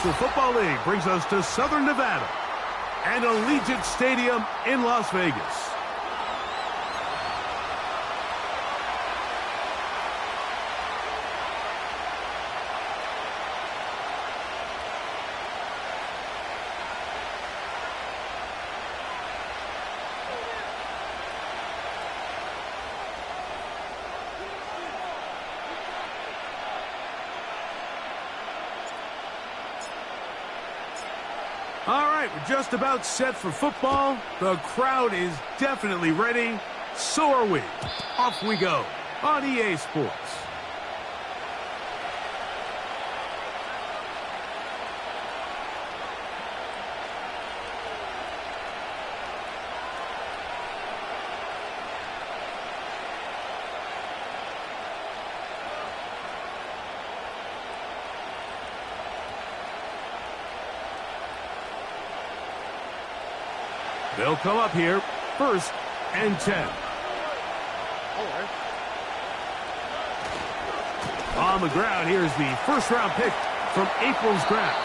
The Football League brings us to Southern Nevada and Allegiant Stadium in Las Vegas. All right, we're just about set for football. The crowd is definitely ready. So are we. Off we go on EA Sports. They'll come up here, 1st and 10. On the ground, here's the first-round pick from April's draft.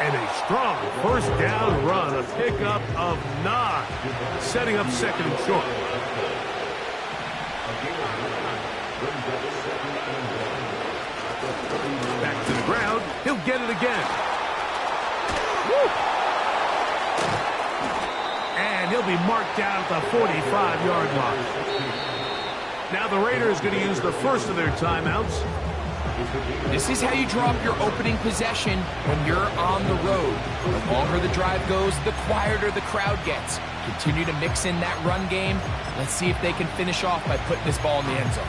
And a strong first down run, a pickup of 9, setting up 2nd and short. Back to the ground, he'll get it again. Woo! And he'll be marked down at the 45-yard line. Now the Raiders going to use the first of their timeouts. This is how you draw up your opening possession when you're on the road. The longer the drive goes, the quieter the crowd gets. Continue to mix in that run game. Let's see if they can finish off by putting this ball in the end zone.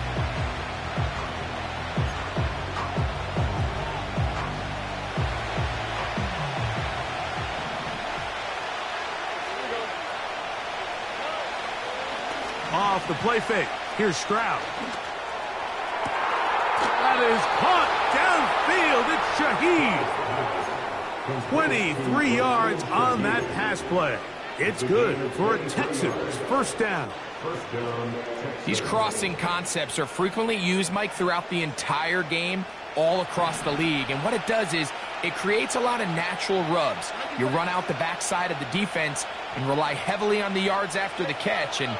Off the play fake. Here's Stroud. That is caught downfield. It's Shaheed. 23 yards on that pass play. It's good for a Texans first down. These crossing concepts are frequently used, Mike, throughout the entire game, all across the league. And what it does is it creates a lot of natural rubs. You run out the backside of the defense and rely heavily on the yards after the catch, and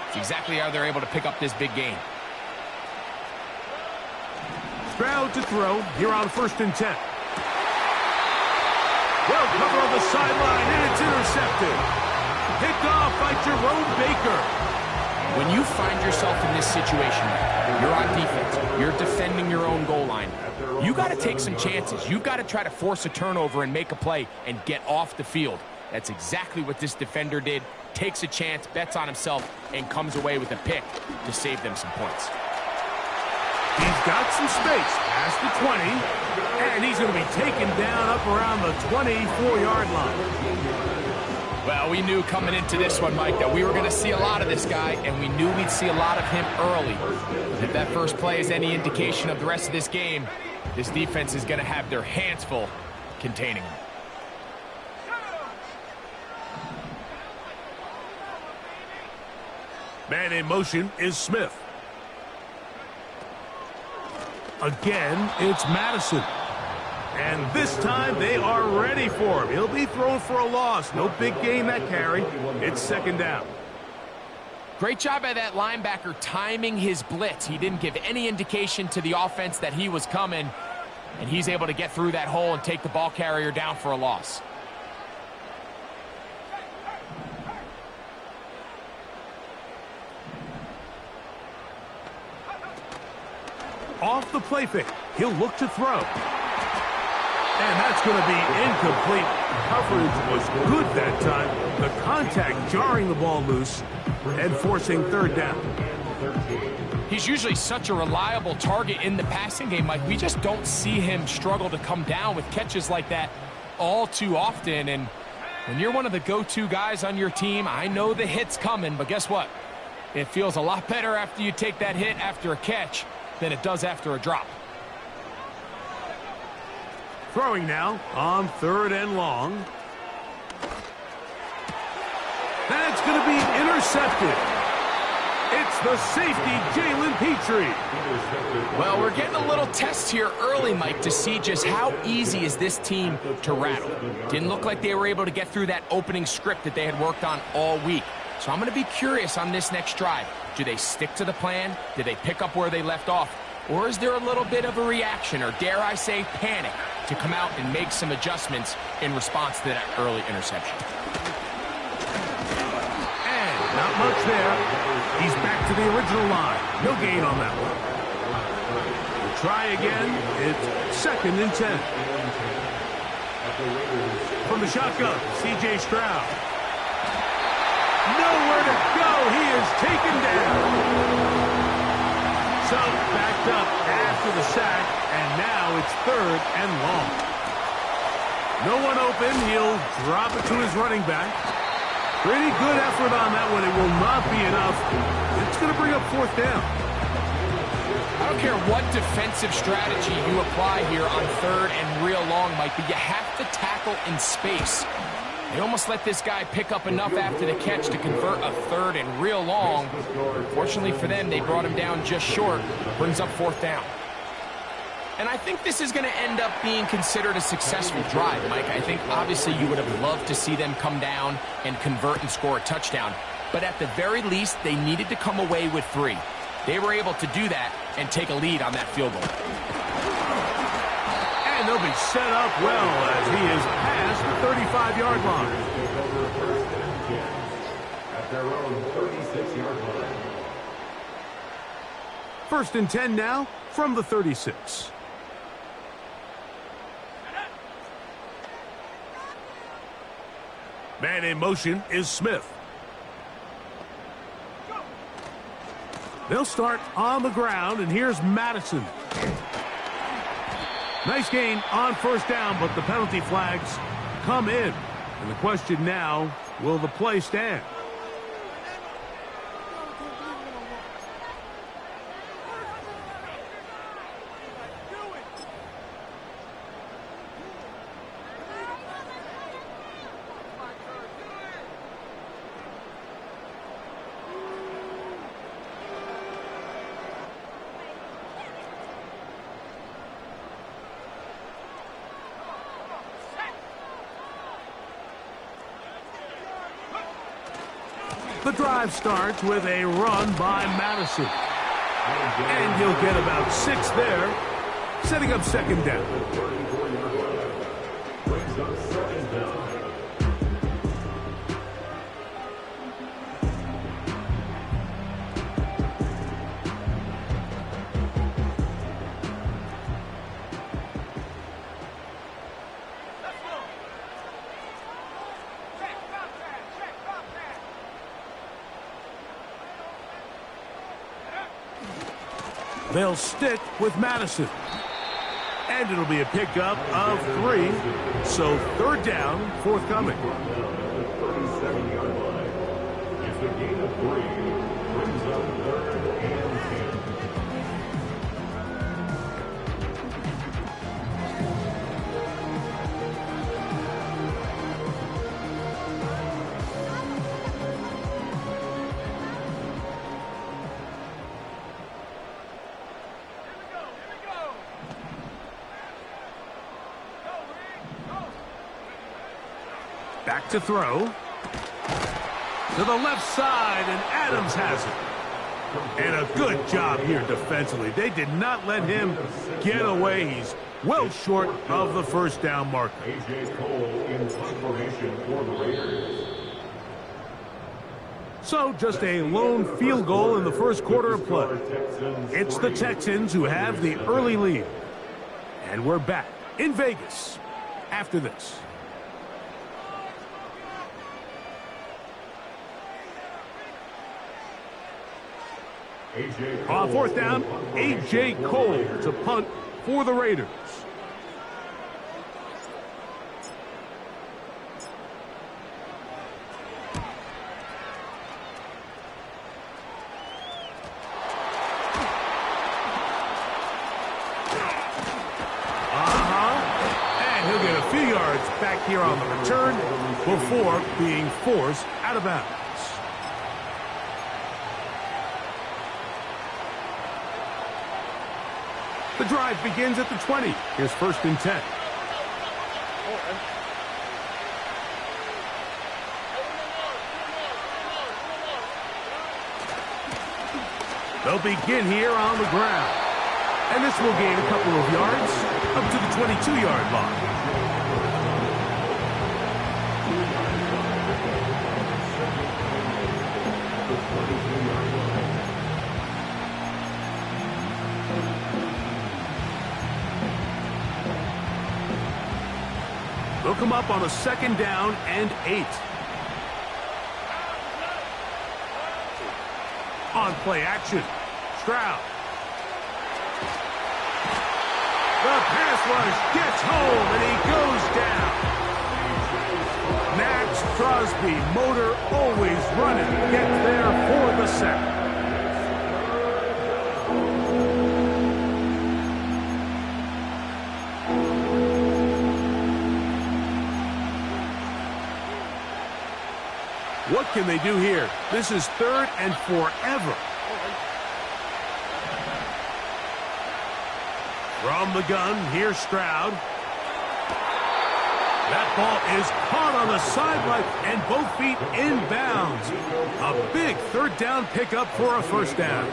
it's exactly how they're able to pick up this big gain. Stroud to throw here on 1st and 10. Well covered on the sideline, and it's intercepted. Picked off by Jerome Baker. When you find yourself in this situation, you're on defense, you're defending your own goal line, you got to take some chances. You've got to try to force a turnover and make a play and get off the field. That's exactly what this defender did. Takes a chance, bets on himself, and comes away with a pick to save them some points. He's got some space past the 20, and he's going to be taken down up around the 24-yard line. Well, we knew coming into this one, Mike, that we were going to see a lot of this guy, and we knew we'd see a lot of him early. If that first play is any indication of the rest of this game, this defense is going to have their hands full containing him. Man in motion is Smith. Again, it's Madison. And this time they are ready for him. He'll be thrown for a loss. No big gain that carry. It's 2nd down. Great job by that linebacker timing his blitz. He didn't give any indication to the offense that he was coming, and he's able to get through that hole and take the ball carrier down for a loss. Off the play fake, he'll look to throw. And that's going to be incomplete. Coverage was good that time. The contact jarring the ball loose and forcing 3rd down. He's usually such a reliable target in the passing game, Mike. We just don't see him struggle to come down with catches like that all too often. And when you're one of the go-to guys on your team, I know the hit's coming, but guess what? It feels a lot better after you take that hit after a catch than it does after a drop. Throwing now on 3rd and long. That's going to be intercepted. It's the safety, Jalen Petrie. Well, we're getting a little test here early, Mike, to see just how easy is this team to rattle. Didn't look like they were able to get through that opening script that they had worked on all week. So I'm going to be curious on this next drive. Do they stick to the plan? Do they pick up where they left off? Or is there a little bit of a reaction, or dare I say panic, to come out and make some adjustments in response to that early interception? And not much there. He's back to the original line. No gain on that one. We'll try again. It's 2nd and 10. From the shotgun, C.J. Stroud. Nowhere to go. He is taken down. So backed up after the sack, and now it's 3rd and long. No one open. He'll drop it to his running back. Pretty good effort on that one. It will not be enough. It's going to bring up 4th down. I don't care what defensive strategy you apply here on 3rd and real long, Mike, but you have to tackle in space. They almost let this guy pick up enough after the catch to convert a 3rd and real long. Fortunately for them, they brought him down just short. Brings up 4th down. And I think this is going to end up being considered a successful drive, Mike. I think obviously you would have loved to see them come down and convert and score a touchdown. But at the very least, they needed to come away with 3. They were able to do that and take a lead on that field goal. And they'll be set up well as he is past the 35-yard line. At their own 36-yard line. 1st and 10 now from the 36. Man in motion is Smith. They'll start on the ground, and here's Madison. Nice gain on 1st down, but the penalty flags come in. And the question now, will the play stand? The drive starts with a run by Madison. And he'll get about 6 there, setting up 2nd down. They'll stick with Madison. And it'll be a pickup of 3. So 3rd down, forthcoming. 37-yard line. It's a gain of 3. Brings up 3rd and 10. Back to throw. To the left side, and Adams has it. And a good job here defensively. They did not let him get away. He's well short of the 1st down marker. A.J. Cole in formation for the Raiders. So just a lone field goal in the 1st quarter of play. It's the Texans who have the early lead. And we're back in Vegas after this. On 4th down, A.J. Cole to punt for the Raiders. And he'll get a few yards back here on the return before being forced out of bounds. The drive begins at the 20. Here's 1st and 10. They'll begin here on the ground. And this will gain a couple of yards up to the 22-yard line. They'll come up on a 2nd down and 8. On play action, Stroud. The pass rush gets home, and he goes down. Max Crosby, motor always running, gets there for the sack. What can they do here? This is 3rd and forever. From the gun, here's Stroud. That ball is caught on the sideline and both feet inbounds. A big 3rd down pickup for a 1st down.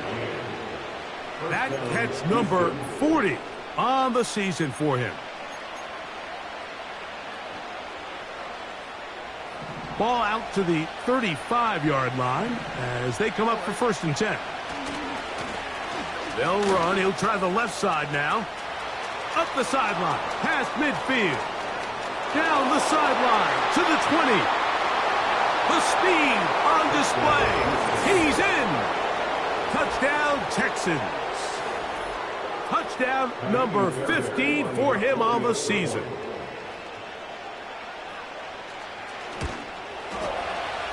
That catch number 40 on the season for him. Ball out to the 35-yard line as they come up for 1st and 10. They'll run. He'll try the left side now. Up the sideline, past midfield. Down the sideline to the 20. The speed on display. He's in. Touchdown, Texans. Touchdown number 15 for him on the season.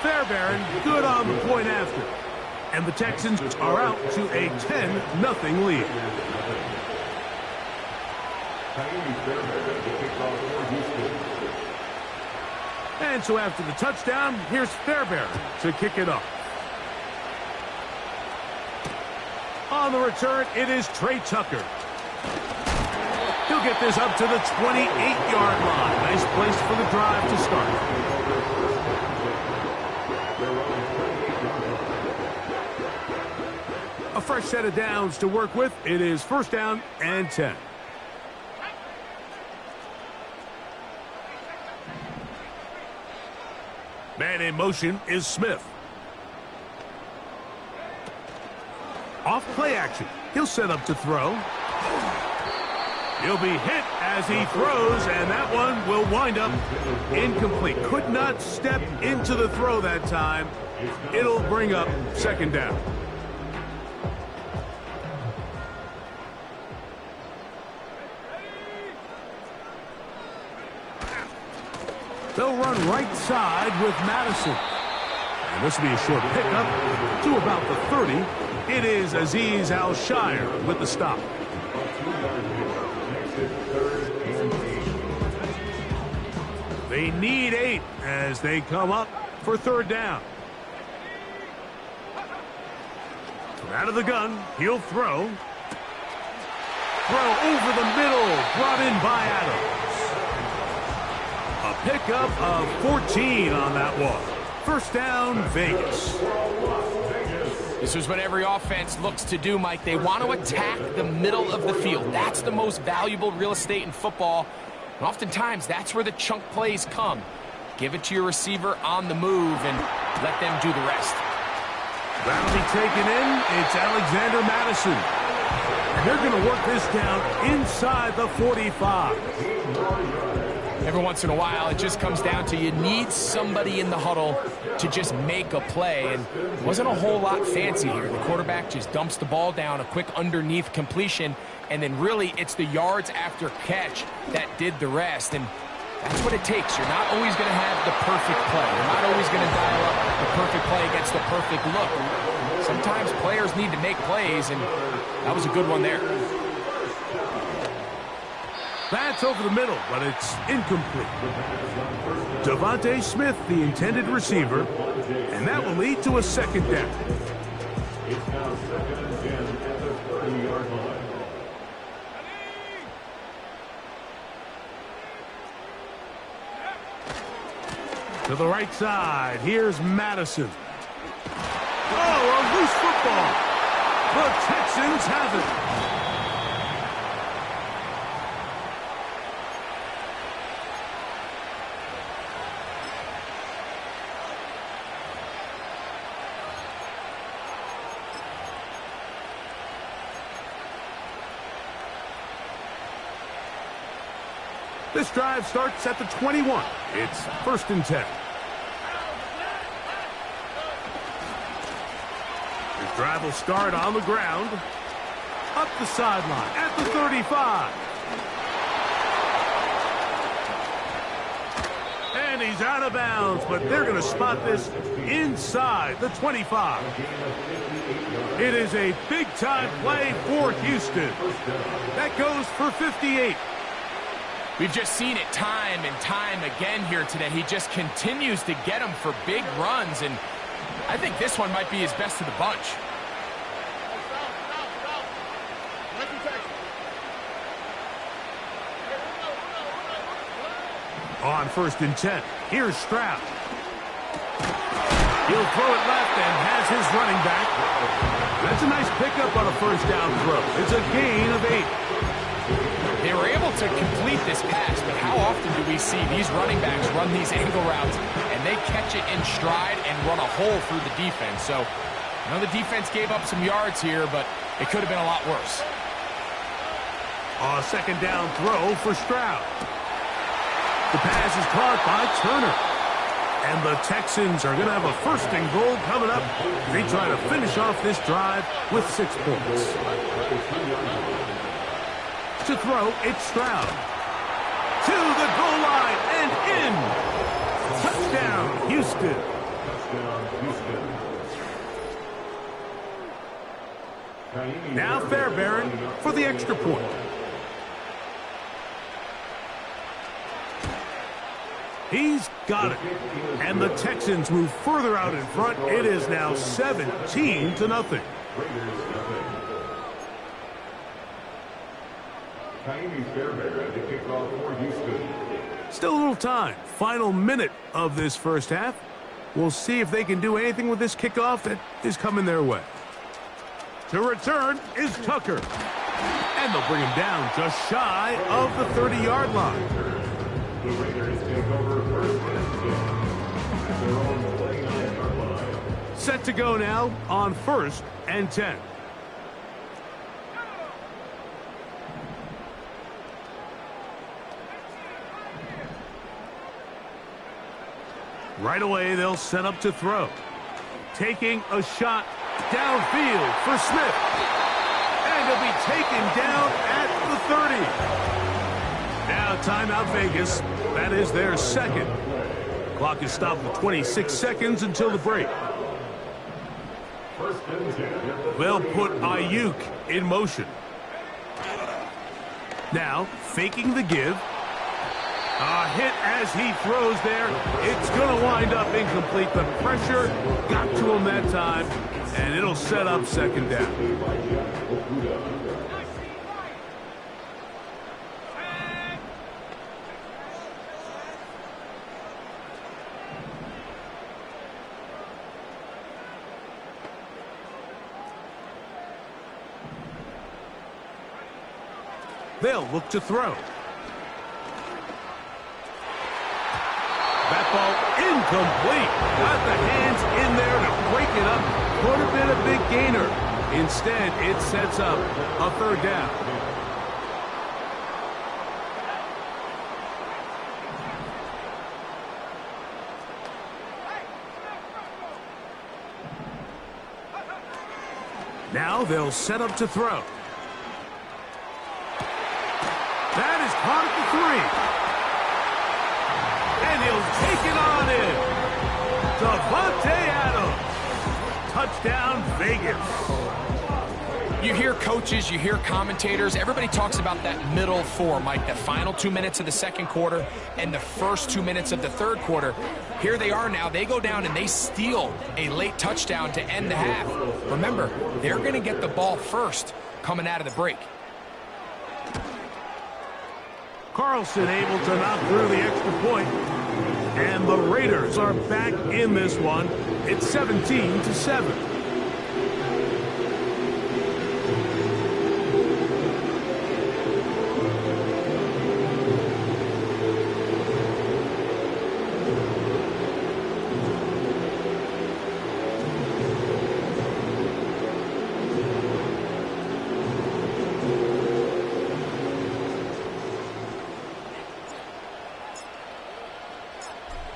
Fairbairn good on the point after. And the Texans are out to a 10-0 lead. And so after the touchdown, here's Fairbairn to kick it off. On the return, it is Trey Tucker. He'll get this up to the 28-yard line. Nice place for the drive to start. A fresh set of downs to work with. It is 1st down and 10. Man in motion is Smith. Off play action. He'll set up to throw. He'll be hit as he throws, and that one will wind up incomplete. Could not step into the throw that time. It'll bring up 2nd down. They'll run right side with Madison. And this will be a short pickup to about the 30. It is Azeez Al-Shire with the stop. They need 8 as they come up for 3rd down. Out of the gun, he'll throw. Throw over the middle, brought in by Adams. A pickup of 14 on that one. 1st down, Vegas. This is what every offense looks to do, Mike. They want to attack the middle of the field. That's the most valuable real estate in football. And oftentimes, that's where the chunk plays come. Give it to your receiver on the move and let them do the rest. That'll be taken in. It's Alexander Madison. And they're going to work this down inside the 45. Every once in a while, it just comes down to you need somebody in the huddle to just make a play. And it wasn't a whole lot fancy here. The quarterback just dumps the ball down, a quick underneath completion, and then really it's the yards after catch that did the rest. And that's what it takes. You're not always going to have the perfect play. You're not always going to dial up the perfect play against the perfect look. Sometimes players need to make plays, and that was a good one there. That's over the middle, but it's incomplete. Devontae Smith, the intended receiver, and that will lead to a 2nd down. It's now 2nd and 10 at the 30-yard line. To the right side, here's Madison. Oh, a loose football. The Texans have it. This drive starts at the 21. It's 1st and 10. This drive will start on the ground. Up the sideline at the 35. And he's out of bounds, but they're going to spot this inside the 25. It is a big-time play for Houston. That goes for 58. We've just seen it time and time again here today. He just continues to get them for big runs, and I think this one might be his best of the bunch. On 1st and 10, here's Stroud. He'll throw it left and has his running back. That's a nice pickup on a 1st down throw. It's a gain of 8. They were able to complete this pass, but how often do we see these running backs run these angle routes and they catch it in stride and run a hole through the defense? So, I know the defense gave up some yards here, but it could have been a lot worse. A 2nd down throw for Stroud. The pass is caught by Turner. And the Texans are going to have a 1st and goal coming up. They try to finish off this drive with 6 points. To throw, it's Stroud. To the goal line and in. Touchdown, Houston. Now Fairbairn for the extra point. He's got it. And the Texans move further out in front. It is now 17-0. Still a little time. Final minute of this 1st half. We'll see if they can do anything with this kickoff that is coming their way. To return is Tucker. And they'll bring him down just shy of the 30-yard line. The Raiders take over 1st and 10 at their own 29-yard line. Set to go now on 1st and 10. Right away, they'll set up to throw. Taking a shot downfield for Smith. And he'll be taken down at the 30. Now timeout Vegas. That is their 2nd. Clock is stopped with 26 seconds until the break. They'll put Ayuk in motion. Now faking the give. A hit as he throws there. It's going to wind up incomplete. The pressure got to him that time, and it'll set up 2nd down. They'll look to throw. That ball incomplete. Got the hands in there to break it up. Could have been a big gainer. Instead, it sets up a 3rd down. Now they'll set up to throw. That is caught at the 3. And he'll take it on in. Devontae Adams. Touchdown, Vegas. You hear coaches, you hear commentators, everybody talks about that middle 4, Mike, the final 2 minutes of the 2nd quarter and the first 2 minutes of the 3rd quarter. Here they are now. They go down and they steal a late touchdown to end the half. Remember, they're going to get the ball first coming out of the break. Carlson able to knock through the extra point. And the Raiders are back in this one. It's 17-7.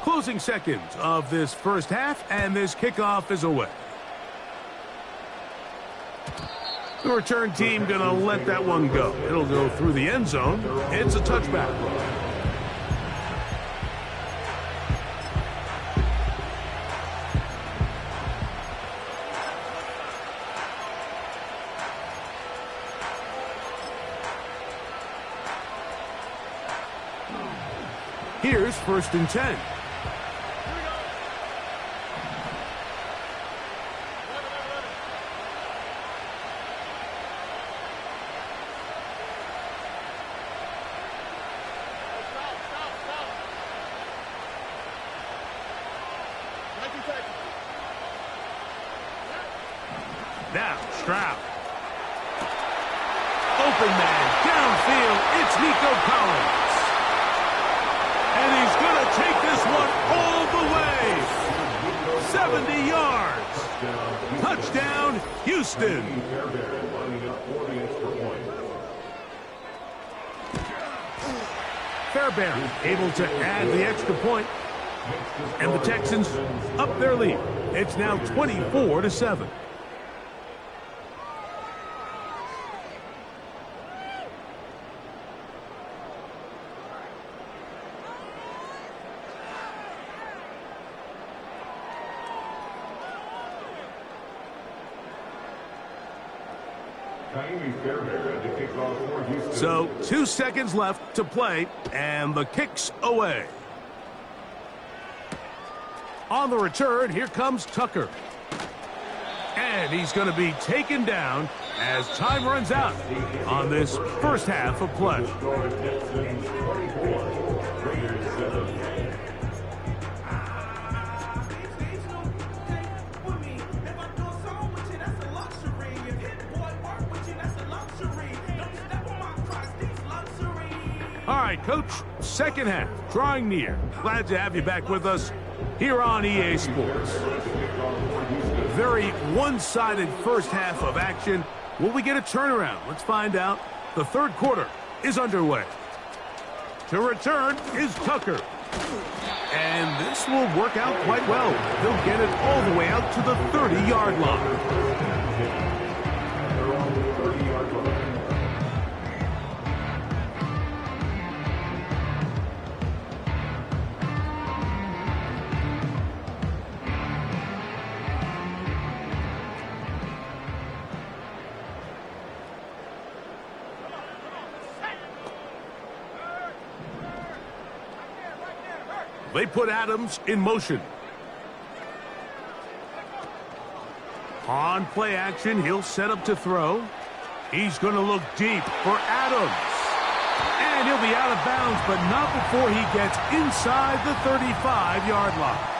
Closing seconds of this first half, and this kickoff is away. The return team going to let that one go. It'll go through the end zone. It's a touchback. Here's 1st and 10. Now, Stroud. Open man, downfield, it's Nico Collins. And he's going to take this one all the way. 70 yards. Touchdown, Houston. Fairbairn able to add the extra point. And the Texans up their lead. It's now 24-7. So 2 seconds left to play, and the kick's away. On the return, here comes Tucker. And he's going to be taken down as time runs out on this first half of play. All right, Coach, second half, drawing near. Glad to have you back with us here on EA Sports. Very one-sided first half of action. Will we get a turnaround? Let's find out. The third quarter is underway. To return is Tucker. And this will work out quite well. He'll get it all the way out to the 30-yard line. They put Adams in motion. On play action, he'll set up to throw. He's going to look deep for Adams. And he'll be out of bounds, but not before he gets inside the 35-yard line.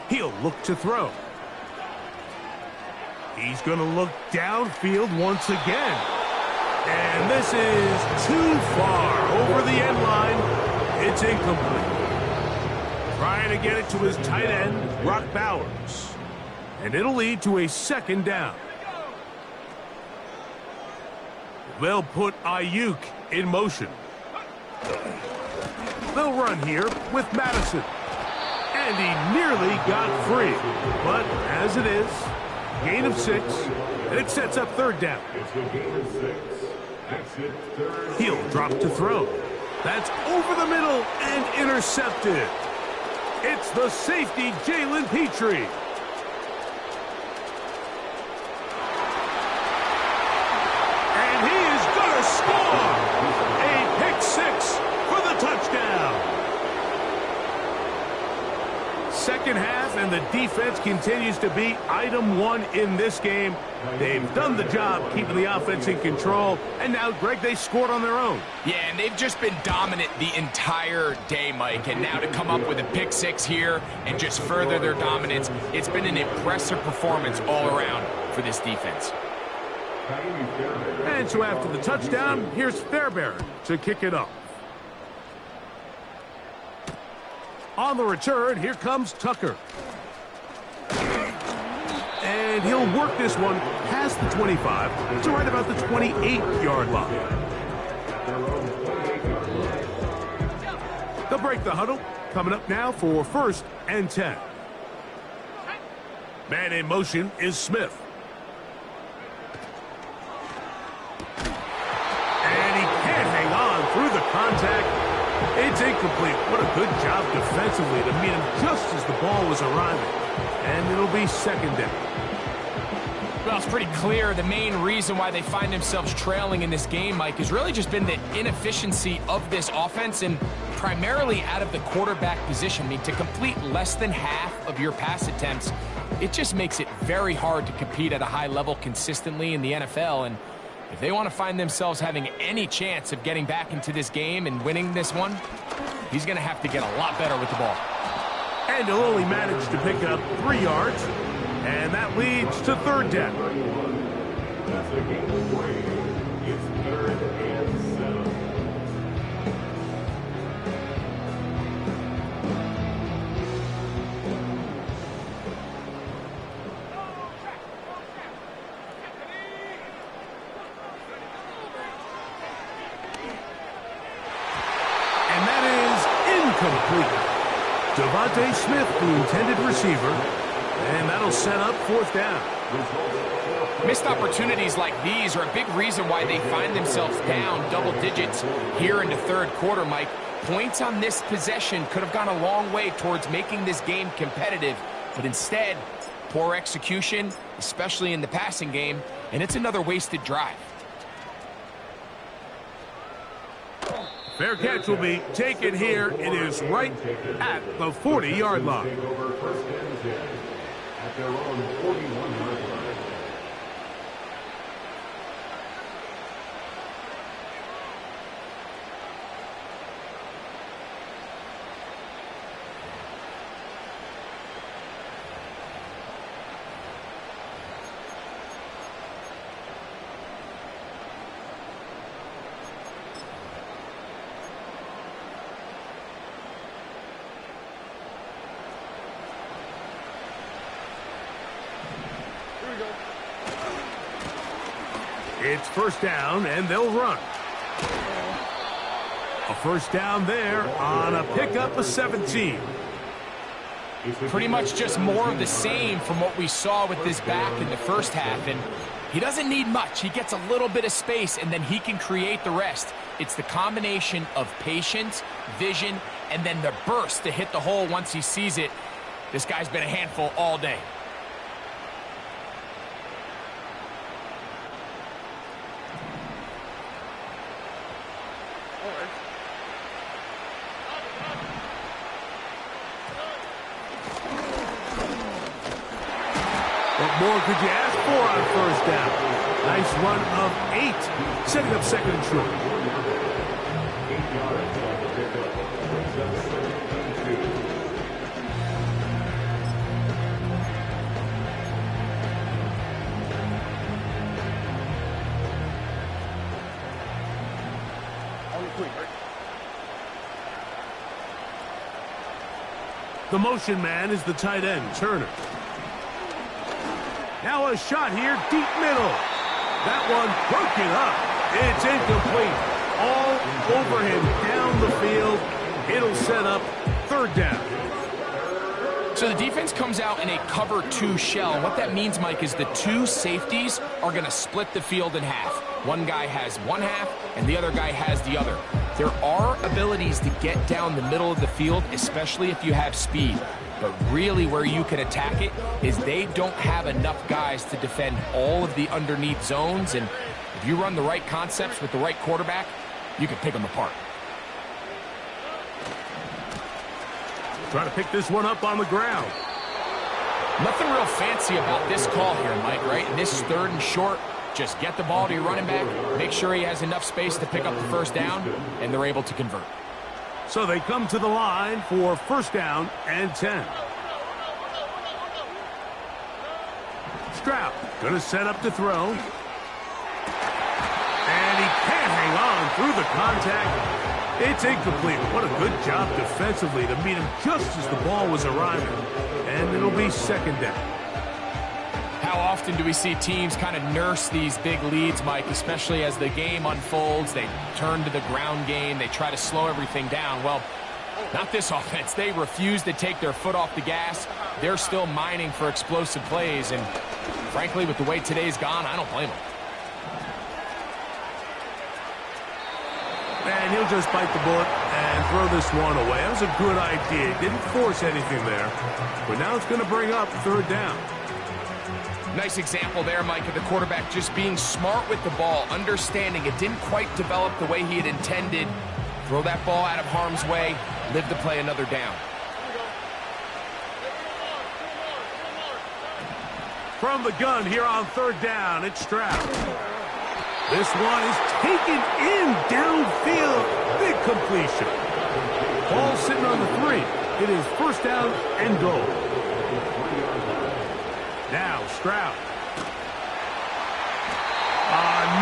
He'll look to throw. He's going to look downfield once again. And this is too far over the end line. It's incomplete. Trying to get it to his tight end, Brock Bowers. And it'll lead to a second down. They'll put Ayuk in motion. They'll run here with Madison. And he nearly got free. But as it is, gain of 6, and it sets up third down. It's the gain of 6. Exit third. He'll drop to throw. That's over the middle and intercepted. It's the safety, Jalen Petrie. And he is going to score. A pick 6 second half, and the defense continues to be item one in this game. They've done the job keeping the offense in control, and now, Greg, they scored on their own. Yeah, and they've just been dominant the entire day, Mike, and now to come up with a pick six here and just further their dominance, it's been an impressive performance all around for this defense. And so after the touchdown, here's Fairbairn to kick it off. On the return, here comes Tucker. And he'll work this one past the 25 to right about the 28-yard line. They'll break the huddle. Coming up now for 1st and 10. Man in motion is Smith. And he can't hang on through the contact. It's incomplete. What a good job defensively to meet him just as the ball was arriving. And it'll be 2nd down. Well, it's pretty clear the main reason why they find themselves trailing in this game, Mike, has really just been the inefficiency of this offense and primarily out of the quarterback position. I mean, to complete less than half of your pass attempts, it just makes it very hard to compete at a high level consistently in the NFL. And if they want to find themselves having any chance of getting back into this game and winning this one, he's going to have to get a lot better with the ball. And he'll only manage to pick up 3 yards, and that leads to 3rd down. That's a game of 3. It's 3rd and 7. Devontae Smith, the intended receiver, and that'll set up 4th down. Missed opportunities like these are a big reason why they find themselves down double digits here in the 3rd quarter, Mike. Points on this possession could have gone a long way towards making this game competitive, but instead, poor execution, especially in the passing game, and it's another wasted drive. Fair catch will be taken here. It is right at the 40-yard line. At their own 41-yard line. It's 1st down, and they'll run. A 1st down there on a pickup of 17. Pretty much just more of the same from what we saw with this back in the 1st half. And he doesn't need much. He gets a little bit of space, and then he can create the rest. It's the combination of patience, vision, and then the burst to hit the hole once he sees it. This guy's been a handful all day. What more could you ask for on 1st down? Nice run of 8, setting up 2nd and short. 8 yards on the pickup. Brings up 2nd and 2. The motion man is the tight end, Turner. Now a shot here, deep middle. That one broken up. It's incomplete. All over him down the field. It'll set up 3rd down. So the defense comes out in a cover 2 shell. And what that means, Mike, is the 2 safeties are going to split the field in half. One guy has one half, and the other guy has the other. There are abilities to get down the middle of the field, especially if you have speed. But really where you can attack it is they don't have enough guys to defend all of the underneath zones. And if you run the right concepts with the right quarterback, you can pick them apart. Trying to pick this one up on the ground. Nothing real fancy about this call here, Mike, right? And this is 3rd and short. Just get the ball to your running back, make sure he has enough space to pick up the first down, and they're able to convert. So they come to the line for 1st down and 10. Stroud going to set up to throw. And he can't hang on through the contact. It's incomplete. What a good job defensively to meet him just as the ball was arriving. And it'll be 2nd down. How often do we see teams kind of nurse these big leads, Mike, especially as the game unfolds? They turn to the ground game. They try to slow everything down. Well, not this offense. They refuse to take their foot off the gas. They're still mining for explosive plays. And frankly, with the way today's gone, I don't blame them. And he'll just bite the bullet and throw this one away. That was a good idea. Didn't force anything there. But now it's going to bring up 3rd down. Nice example there, Mike, of the quarterback just being smart with the ball, understanding it didn't quite develop the way he had intended. Throw that ball out of harm's way, live to play another down. From the gun here on 3rd down, it's Stroud. This one is taken in downfield. Big completion. Ball sitting on the 3. It is 1st down and goal. Now Stroud.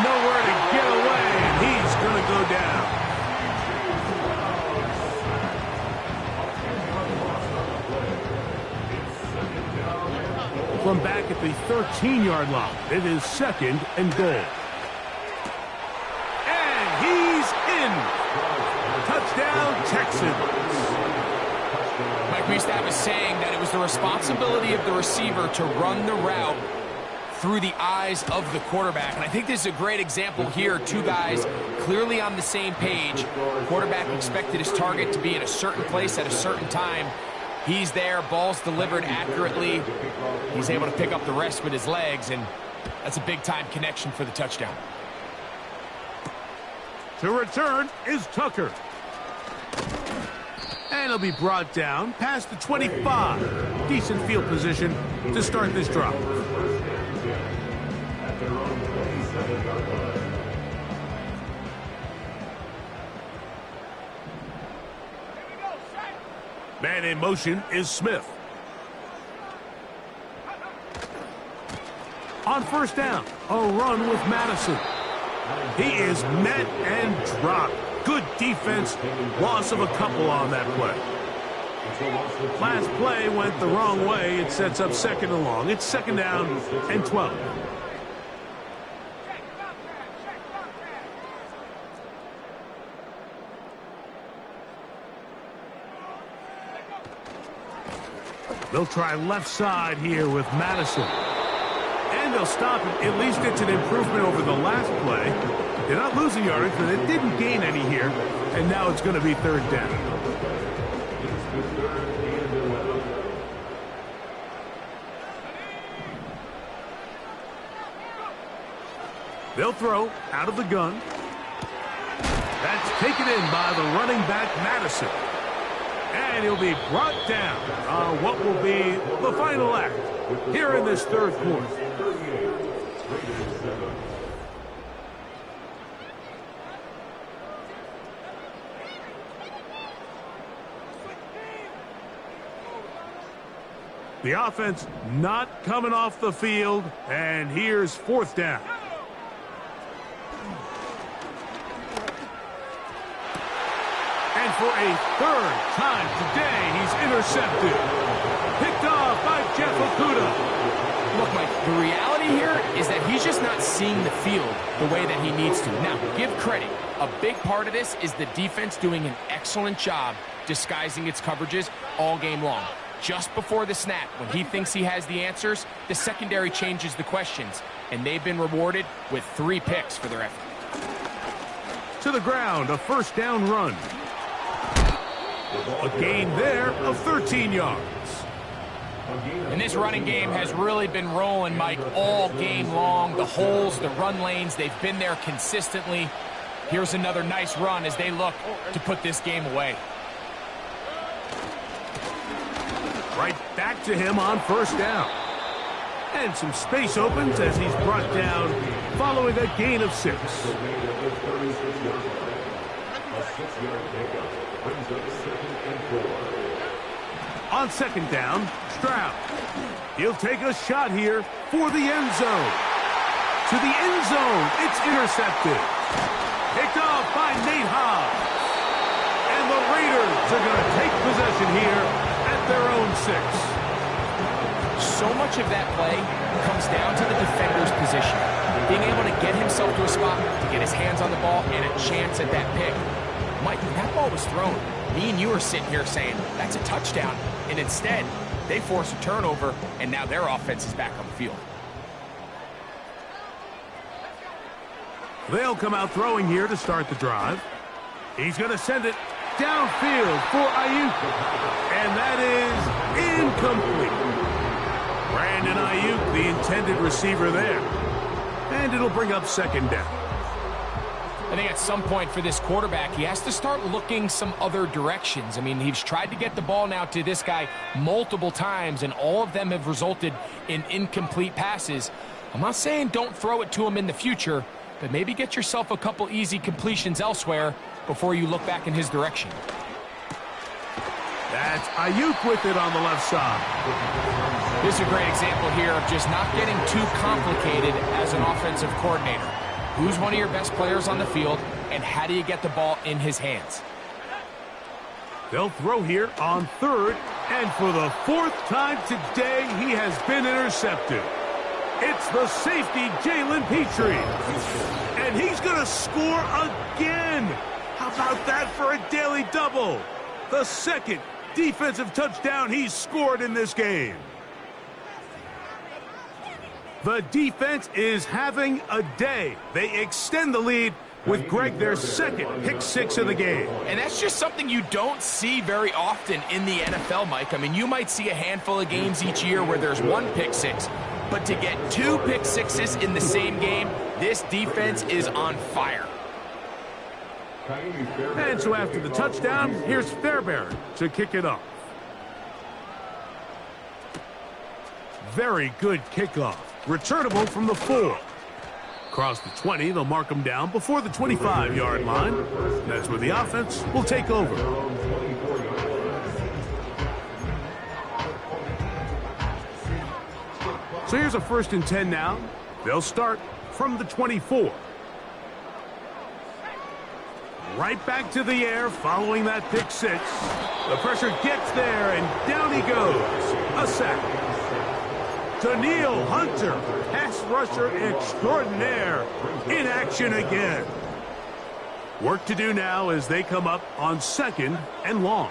Nowhere to get away, and he's going to go down. From back at the 13-yard line, it is 2nd and goal. And he's in. Touchdown, Texans. Mike, we used to have a saying that it was the responsibility of the receiver to run the route through the eyes of the quarterback. And I think this is a great example here. 2 guys clearly on the same page. Quarterback expected his target to be in a certain place at a certain time. He's there, ball's delivered accurately. He's able to pick up the rest with his legs, and that's a big-time connection for the touchdown. To return is Tucker. And he'll be brought down past the 25. Decent field position to start this drive. Man in motion is Smith. On 1st down, a run with Madison. He is met and dropped. Good defense. Loss of a couple on that play. Last play went the wrong way. It sets up 2nd and long. It's 2nd down and 12. They'll try left side here with Madison. And they'll stop it. At least it's an improvement over the last play. They're not losing yardage, but they didn't gain any here. And now it's going to be 3rd down. They'll throw out of the gun. That's taken in by the running back, Madison. And he'll be brought down on what will be the final act here in this 3rd quarter. The offense not coming off the field, and here's 4th down. And for a 3rd time today, he's intercepted. Picked off by Jeff Okudah. Look, Mike, the reality here is that he's just not seeing the field the way that he needs to. Now, give credit. A big part of this is the defense doing an excellent job disguising its coverages all game long. Just before the snap, when he thinks he has the answers, the secondary changes the questions, and they've been rewarded with 3 picks for their effort. To the ground, a 1st down run. A gain there of 13 yards. And this running game has really been rolling, Mike, all game long. The holes, the run lanes, they've been there consistently. Here's another nice run as they look to put this game away. Right back to him on first down. And some space opens as he's brought down following a gain of 6. On second down, Stroud. He'll take a shot here for the end zone. To the end zone, it's intercepted. Picked off by Nate Hobbs. And the Raiders are going to take possession here at their own 6. So much of that play comes down to the defender's position. Being able to get himself to a spot, to get his hands on the ball, and a chance at that pick. Mike, when that ball was thrown, me and you are sitting here saying, that's a touchdown. And instead, they force a turnover, and now their offense is back on the field. They'll come out throwing here to start the drive. He's going to send it downfield for Ayuk. And that is incomplete. Brandon Ayuk, the intended receiver there. And it'll bring up second down. I think at some point for this quarterback, he has to start looking some other directions. I mean, he's tried to get the ball now to this guy multiple times, and all of them have resulted in incomplete passes. I'm not saying don't throw it to him in the future, but maybe get yourself a couple easy completions elsewhere before you look back in his direction. That's Ayuk with it on the left side. This is a great example here of just not getting too complicated as an offensive coordinator. Who's one of your best players on the field, and how do you get the ball in his hands? They'll throw here on third, and for the 4th time today, he has been intercepted. It's the safety, Jalen Petrie. And he's going to score again. How about that for a daily double? The second defensive touchdown he's scored in this game. The defense is having a day. They extend the lead with Greg their second pick 6 of the game. And that's just something you don't see very often in the NFL, Mike. I mean, you might see a handful of games each year where there's 1 pick 6. But to get 2 pick 6s in the same game, this defense is on fire. And so after the touchdown, here's Fairbairn to kick it off. Very good kickoff. Returnable from the 4. Across the 20, they'll mark him down before the 25-yard line. That's where the offense will take over. So here's a 1st and 10 now. They'll start from the 24. Right back to the air following that pick 6. The pressure gets there, and down he goes. A sack. Danielle Hunter, pass rusher extraordinaire, in action again. Work to do now as they come up on 2nd and long.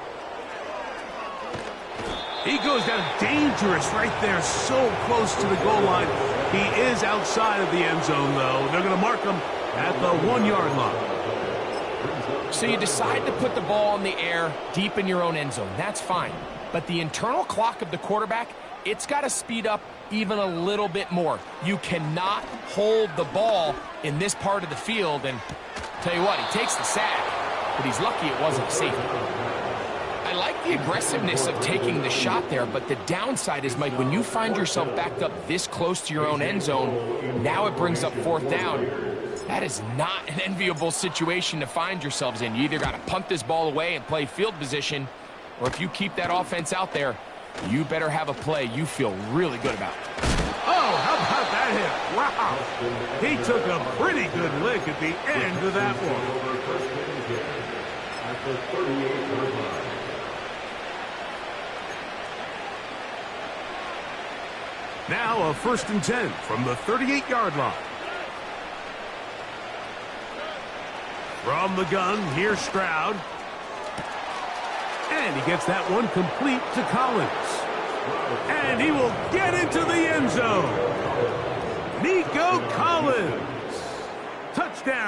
He goes down dangerous right there, so close to the goal line. He is outside of the end zone, though. They're going to mark him at the 1-yard line. So you decide to put the ball in the air deep in your own end zone. That's fine. But the internal clock of the quarterback, it's got to speed up even a little bit more. You cannot hold the ball in this part of the field. And tell you what, he takes the sack, but he's lucky it wasn't a safety. I like the aggressiveness of taking the shot there, but the downside is, Mike, when you find yourself backed up this close to your own end zone, now it brings up 4th down. That is not an enviable situation to find yourselves in. You either got to punt this ball away and play field position, or if you keep that offense out there, you better have a play you feel really good about. Oh, how about that hit? Wow. He took a pretty good lick at the end of that one. Now a 1st and 10 from the 38-yard line. From the gun, here's Stroud. And he gets that one complete to Collins. And he will get into the end zone. Nico Collins. Touchdown.